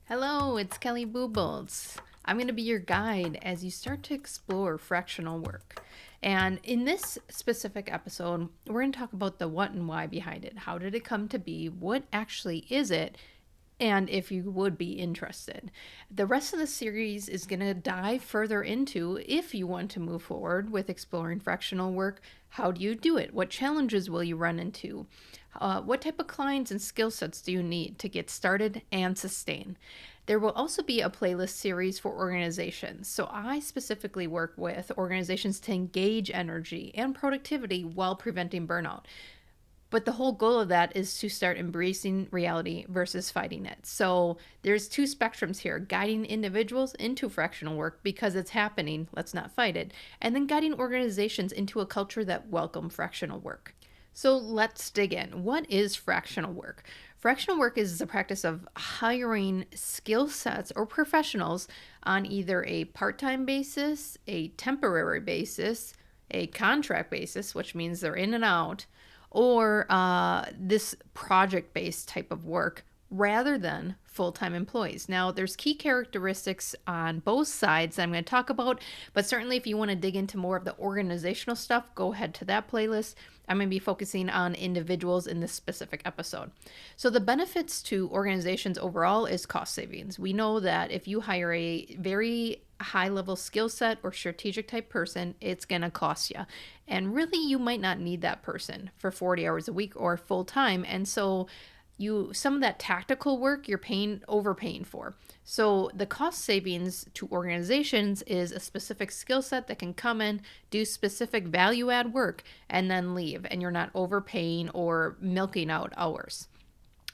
Hello, it's Kelly Bubolz. I'm going to be your guide as you start to explore fractional work. And in this specific episode, we're going to talk about the what and why behind it. How did it come to be? What actually is it? And if you would be interested. The rest of the series is going to dive further into if you want to move forward with exploring fractional work. How do you do it? What challenges will you run into? What type of clients and skill sets do you need to get started and sustain? There will also be a playlist series for organizations. So I specifically work with organizations to engage energy and productivity while preventing burnout. But the whole goal of that is to start embracing reality versus fighting it. So there's two spectrums here: guiding individuals into fractional work because it's happening, let's not fight it, and then guiding organizations into a culture that welcome fractional work. So let's dig in. What is fractional work? Fractional work is the practice of hiring skill sets or professionals on either a part time basis, a temporary basis, a contract basis, which means they're in and out, or this project based type of work rather than full-time employees. Now, there's key characteristics on both sides that I'm going to talk about, but certainly if you want to dig into more of the organizational stuff, go ahead to that playlist. I'm going to be focusing on individuals in this specific episode. So the benefits to organizations overall is cost savings. We know that if you hire a very high level skill set or strategic type person, it's going to cost you. And really, you might not need that person for 40 hours a week or full time. And so some of that tactical work you're overpaying for. So the cost savings to organizations is a specific skill set that can come in, do specific value add work, and then leave, and you're not overpaying or milking out hours.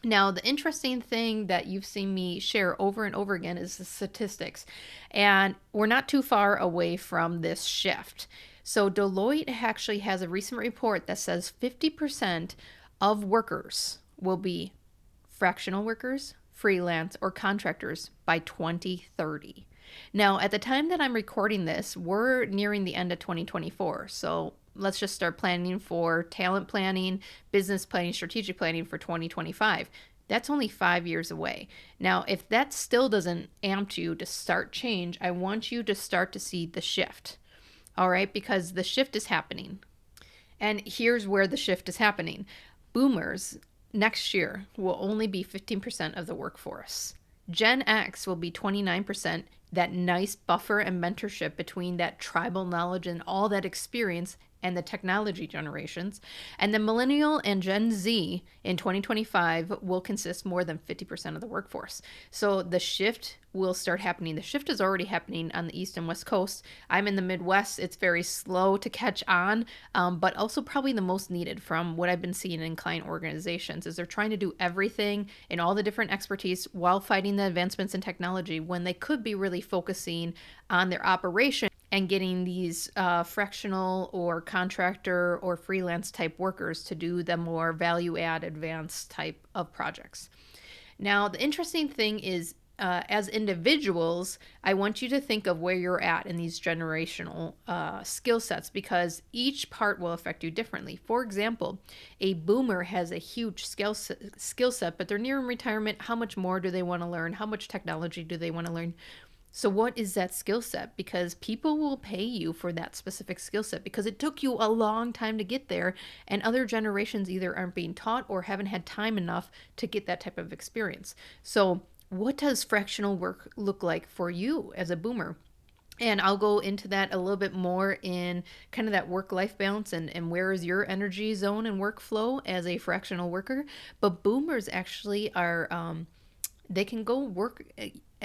Now, the interesting thing that you've seen me share over and over again is the statistics, and we're not too far away from this shift. So Deloitte actually has a recent report that says 50% of workers will be fractional workers, freelance, or contractors by 2030. Now, at the time that I'm recording this, we're nearing the end of 2024. So let's just start planning for talent planning, business planning, strategic planning for 2025. That's only 5 years away. Now, if that still doesn't amp you to start change, I want you to start to see the shift. All right, because the shift is happening. And here's where the shift is happening. Boomers next year will only be 15% of the workforce. Gen X will be 29%, that nice buffer and mentorship between that tribal knowledge and all that experience and the technology generations. And the millennial and Gen Z in 2025 will consist more than 50% of the workforce. So the shift will start happening. The shift is already happening on the East and West Coast. I'm in the Midwest. It's very slow to catch on, but also probably the most needed from what I've been seeing in client organizations is they're trying to do everything in all the different expertise while fighting the advancements in technology when they could be really focusing on their operation and getting these fractional or contractor or freelance type workers to do the more value add advanced type of projects. Now, the interesting thing is, as individuals, I want you to think of where you're at in these generational skill sets because each part will affect you differently. For example, a boomer has a huge skill set, but they're nearing retirement. How much more do they want to learn? How much technology do they want to learn? So what is that skill set? Because people will pay you for that specific skill set because it took you a long time to get there, and other generations either aren't being taught or haven't had time enough to get that type of experience. So what does fractional work look like for you as a boomer? And I'll go into that a little bit more in kind of that work-life balance and where is your energy zone and workflow as a fractional worker. But boomers actually are they can go work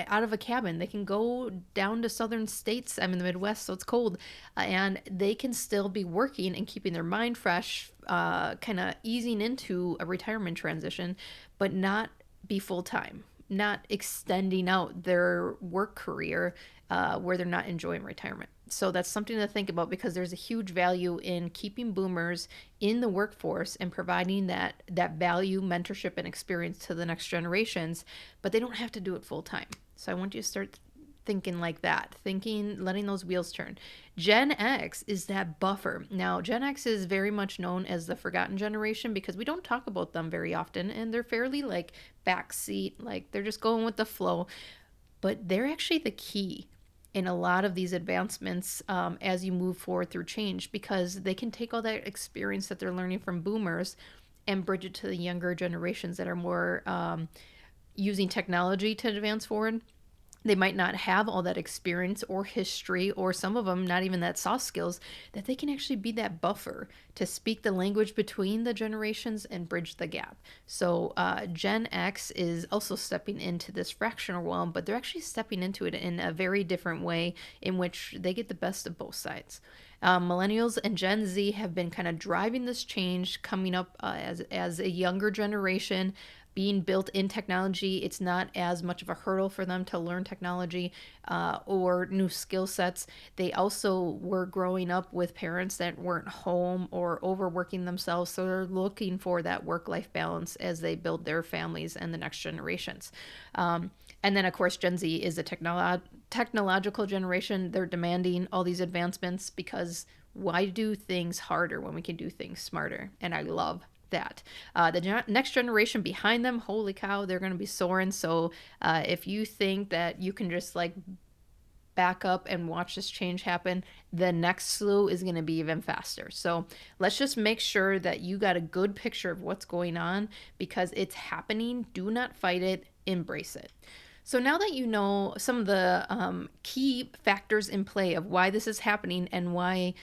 out of a cabin. They can go down to southern states. I'm in the Midwest, so it's cold. And they can still be working and keeping their mind fresh, kind of easing into a retirement transition, but not be full-time, not extending out their work career where they're not enjoying retirement. So that's something to think about because there's a huge value in keeping boomers in the workforce and providing that value, mentorship, and experience to the next generations, but they don't have to do it full time. So I want you to start thinking like that, letting those wheels turn. Gen X is that buffer. Now, Gen X is very much known as the forgotten generation because we don't talk about them very often, and they're fairly like backseat, like they're just going with the flow. But they're actually the key in a lot of these advancements as you move forward through change, because they can take all that experience that they're learning from boomers and bridge it to the younger generations that are more using technology to advance forward. They might not have all that experience or history, or some of them not even that soft skills, that they can actually be that buffer to speak the language between the generations and bridge the gap. So Gen X is also stepping into this fractional realm, but they're actually stepping into it in a very different way in which they get the best of both sides. Millennials and Gen Z have been kind of driving this change, coming up as a younger generation, being built in technology. It's not as much of a hurdle for them to learn technology or new skill sets. They also were growing up with parents that weren't home or overworking themselves, so they're looking for that work-life balance as they build their families and the next generations. And then, of course, Gen Z is a technological generation. They're demanding all these advancements because why do things harder when we can do things smarter? And I love that. The next generation behind them, holy cow, they're going to be soaring. So if you think that you can just like back up and watch this change happen, the next slew is going to be even faster. So let's just make sure that you got a good picture of what's going on, because it's happening. Do not fight it, embrace it. So now that you know some of the key factors in play of why this is happening and why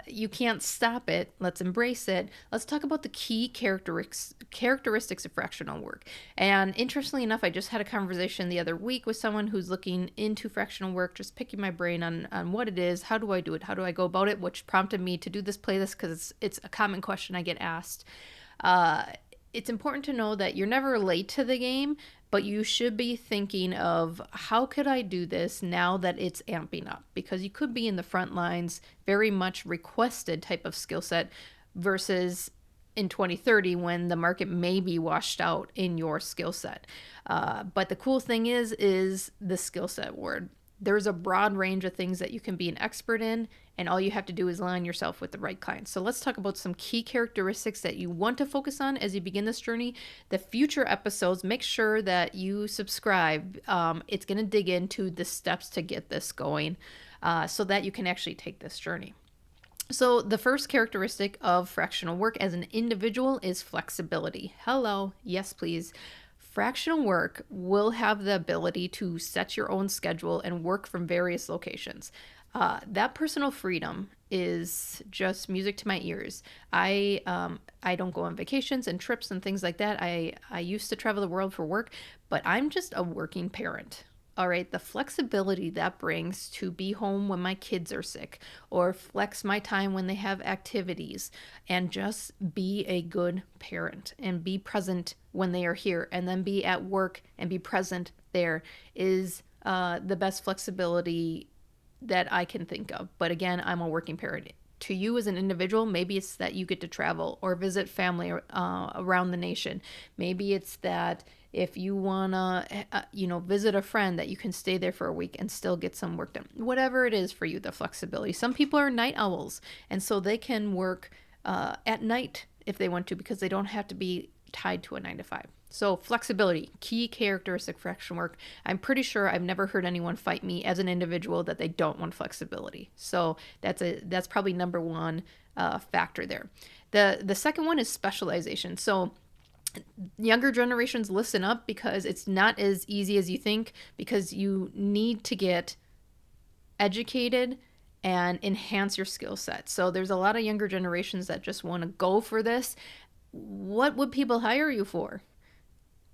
you can't stop it, let's embrace it. Let's talk about the key characteristics of fractional work. And interestingly enough, I just had a conversation the other week with someone who's looking into fractional work, just picking my brain on what it is, how do I do it, how do I go about it, which prompted me to do this playlist because it's a common question I get asked. It's important to know that you're never late to the game, but you should be thinking of how could I do this now that it's amping up, because you could be in the front lines, very much requested type of skill set, versus in 2030 when the market may be washed out in your skill set. But the cool thing is the skill set word. There's a broad range of things that you can be an expert in, and all you have to do is align yourself with the right clients. So let's talk about some key characteristics that you want to focus on as you begin this journey. The future episodes, make sure that you subscribe. It's going to dig into the steps to get this going so that you can actually take this journey. So the first characteristic of fractional work as an individual is flexibility. Hello, yes please. Fractional work will have the ability to set your own schedule and work from various locations. That personal freedom is just music to my ears. I don't go on vacations and trips and things like that. I used to travel the world for work, but I'm just a working parent. All right, the flexibility that brings to be home when my kids are sick, or flex my time when they have activities, and just be a good parent and be present when they are here, and then be at work and be present there, is the best flexibility that I can think of. But again, I'm a working parent. To you as an individual, maybe it's that you get to travel or visit family around the nation. Maybe it's that if you want to, visit a friend, that you can stay there for a week and still get some work done. Whatever it is for you, the flexibility. Some people are night owls, and so they can work at night if they want to, because they don't have to be tied to a 9 to 5. So flexibility, key characteristic fractional work. I'm pretty sure I've never heard anyone fight me as an individual that they don't want flexibility. So that's probably number one factor there. The second one is specialization. So younger generations, listen up, because it's not as easy as you think, because you need to get educated and enhance your skill set. So there's a lot of younger generations that just want to go for this. What would people hire you for?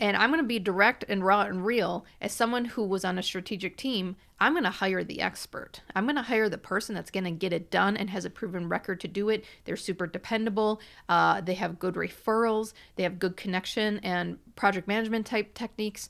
And I'm going to be direct and raw and real. As someone who was on a strategic team, I'm going to hire the expert. I'm going to hire the person that's going to get it done and has a proven record to do it. They're super dependable. They have good referrals. They have good connection and project management type techniques.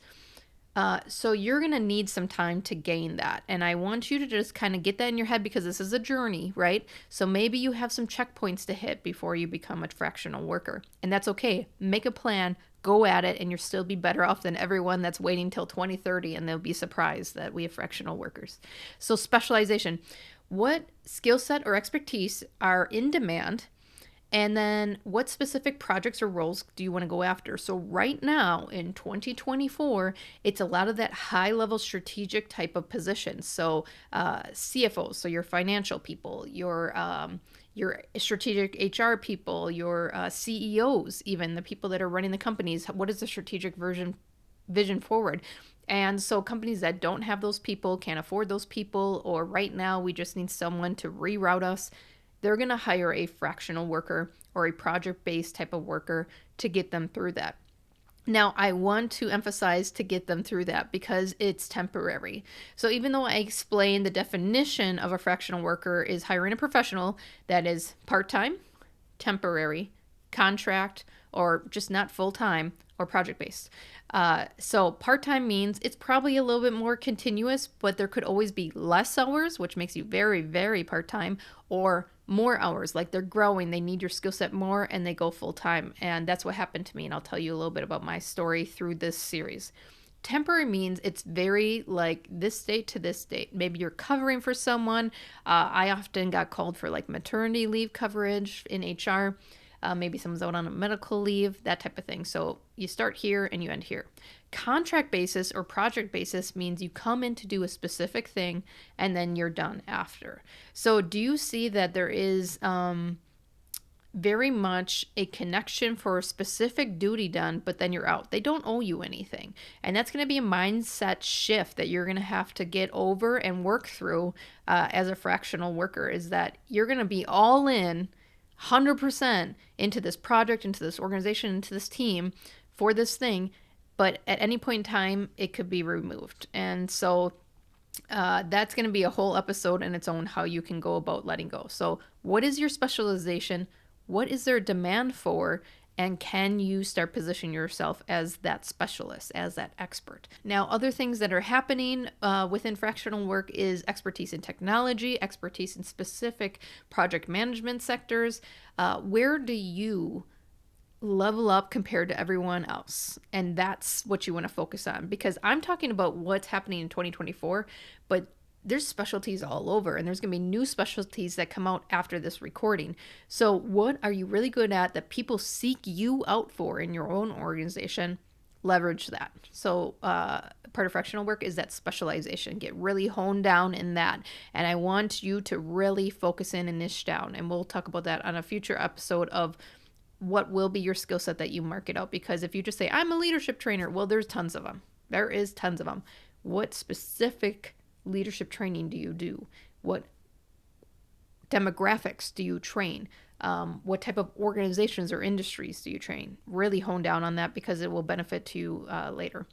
So you're going to need some time to gain that. And I want you to just kind of get that in your head, because this is a journey, right? So maybe you have some checkpoints to hit before you become a fractional worker. And that's okay. Make a plan. go at it, and you'll still be better off than everyone that's waiting till 2030, and they'll be surprised that we have fractional workers. So specialization. What skill set or expertise are in demand? And then what specific projects or roles do you want to go after? So right now in 2024, it's a lot of that high level strategic type of positions. So CFOs, so your financial people, your strategic HR people, your CEOs, even the people that are running the companies. What is the strategic vision forward? And so companies that don't have those people, can't afford those people, or right now we just need someone to reroute us, they're going to hire a fractional worker or a project-based type of worker to get them through that. Now, I want to emphasize to get them through that because it's temporary. So even though I explained the definition of a fractional worker is hiring a professional that is part-time, temporary, contract, or just not full-time or project-based. So part-time means it's probably a little bit more continuous, but there could always be less hours, which makes you very, very part-time, or more hours, like they're growing, they need your skill set more, and they go full-time. And that's what happened to me, and I'll tell you a little bit about my story through this series. Temporary means it's very like this date to this date. Maybe you're covering for someone. I often got called for like maternity leave coverage in HR. Maybe someone's out on a medical leave, that type of thing. So you start here and you end here. Contract basis or project basis means you come in to do a specific thing and then you're done after. So do you see that there is very much a connection for a specific duty done, but then you're out. They don't owe you anything. And that's going to be a mindset shift that you're going to have to get over and work through as a fractional worker, is that you're going to be all in 100% into this project, into this organization, into this team for this thing, but at any point in time, it could be removed. And so that's going to be a whole episode in its own, how you can go about letting go. So what is your specialization? What is there a demand for? And can you start positioning yourself as that specialist, as that expert? Now, other things that are happening within fractional work is expertise in technology, expertise in specific project management sectors. Where do you level up compared to everyone else? And that's what you want to focus on, because I'm talking about what's happening in 2024, but there's specialties all over, and there's going to be new specialties that come out after this recording. So what are you really good at that people seek you out for in your own organization? Leverage that. So part of fractional work is that specialization. Get really honed down in that. And I want you to really focus in and niche down. And we'll talk about that on a future episode of what will be your skill set that you market out. Because if you just say, I'm a leadership trainer, well, there's tons of them. There is tons of them. What specific leadership training do you do? What demographics do you train? What type of organizations or industries do you train? Really hone down on that, because it will benefit you later.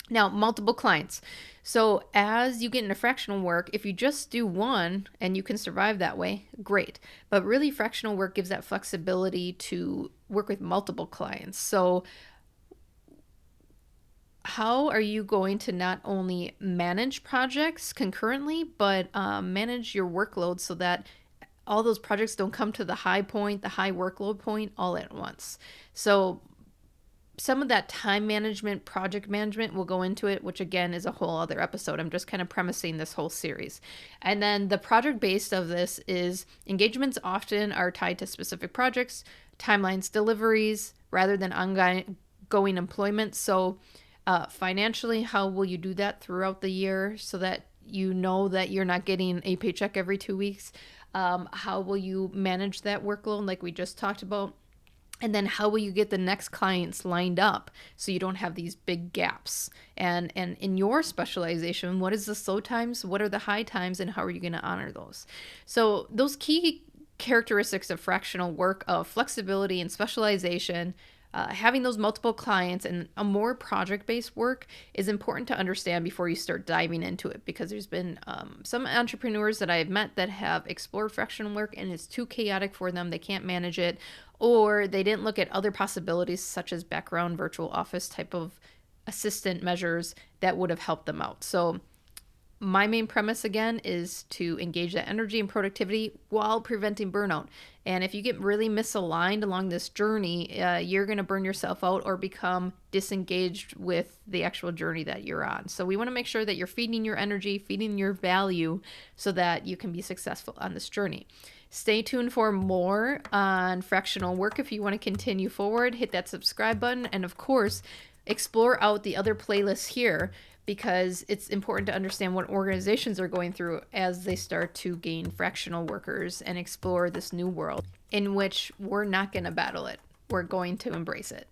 Now, multiple clients. So as you get into fractional work, if you just do one and you can survive that way, great. But really, fractional work gives that flexibility to work with multiple clients. So how are you going to not only manage projects concurrently, but manage your workload so that all those projects don't come to the high point, the high workload point all at once? So some of that time management, project management, will go into it, which again is a whole other episode. I'm just kind of premising this whole series. And then the project based of this is engagements often are tied to specific projects, timelines, deliveries, rather than ongoing employment. So financially, how will you do that throughout the year so that you know that you're not getting a paycheck every 2 weeks? How will you manage that workload like we just talked about? And then how will you get the next clients lined up so you don't have these big gaps? And in your specialization, what is the slow times? What are the high times? And how are you going to honor those? So those key characteristics of fractional work, of flexibility and specialization, having those multiple clients and a more project-based work is important to understand before you start diving into it, because there's been some entrepreneurs that I've met that have explored fractional work and it's too chaotic for them. They can't manage it, or they didn't look at other possibilities such as background virtual office type of assistant measures that would have helped them out. So my main premise again is to engage that energy and productivity while preventing burnout. And if you get really misaligned along this journey, you're going to burn yourself out or become disengaged with the actual journey that you're on. So we want to make sure that you're feeding your energy, feeding your value so that you can be successful on this journey. Stay tuned for more on fractional work if you want to continue forward. Hit that subscribe button, and of course, explore out the other playlists here, because it's important to understand what organizations are going through as they start to gain fractional workers and explore this new world in which we're not going to battle it. We're going to embrace it.